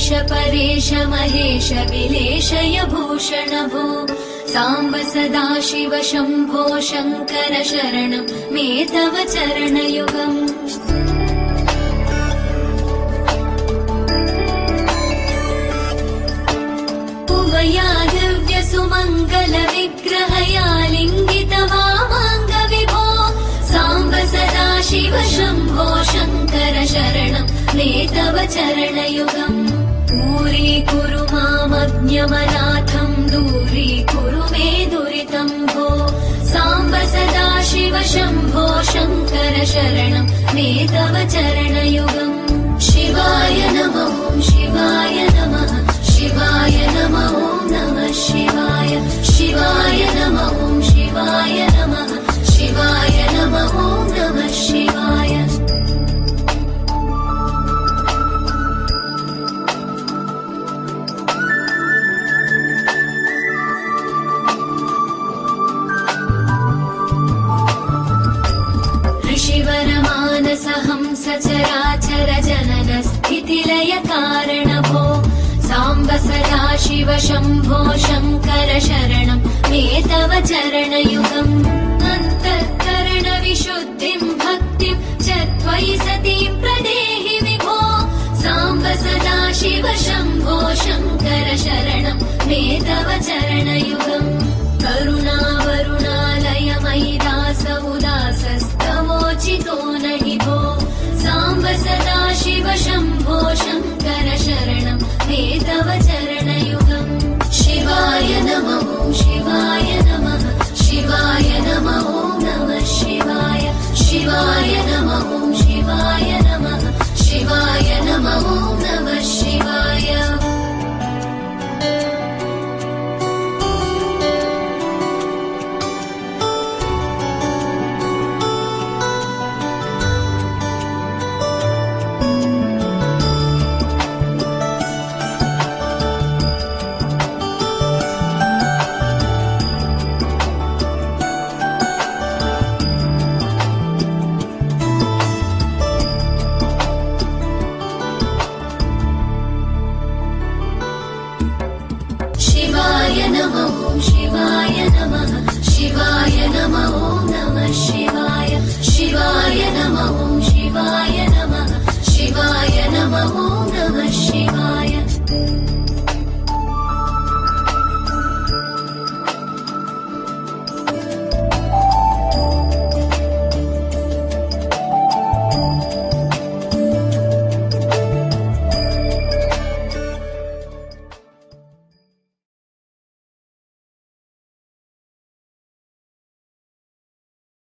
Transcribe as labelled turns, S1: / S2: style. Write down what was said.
S1: देवेश परेश महेश विलेशय भूषण भो साम्ब सदाशिव शम्भो शङ्कर शरणं मे तव चरणयुगम् उमया दिव्य सुमङ्गल विग्रहया लिङ्गित वामाङ्ग विभो साम्ब सदाशिव शम्भो शङ्कर शरणं मे तव चरणयुगम् दूरीकुरु मामज्ञमनाथं दूरीकुरु मे दुरितं भो साम्ब सदाशिव शम्भो शङ्कर शरणं मे तव चरणयुगम् शिवाय नमः शिवाय नमः शिवाय नमः नमः शिवाय शिवाय नमः शिवाय नमः शिवाय नमः नमः शिवाय ऋषिवरमानसहंस चराचर जनन स्थितिलय कारण भो साम्ब सदाशिव शम्भो शङ्कर शरणं मे तव चरणयुगम् अन्तःकरण विशुद्धिं भक्तिं च त्वयि सतीं प्रदेहि विभो साम्ब सदाशिव शम्भो शङ्कर शरणं मे तव चरणयुगम् करुणावरुणालय मयि दास उदासस्तवोचितो नहि भो साम्ब सदाशिव शम्भो शङ्कर शरणं मे तव चरणयुगम् शिवाय नमः शिवाय नमः शिवाय नमः नमः शिवाय शिवाय नमः शिवाय नमः शिवाय नमः नमः शिवाय शिवाय नमः शिवाय नमः शिवाय नमः नमः शिवाय शिवाय नमः शिवाय नमः शिवाय नमः नमः शिवाय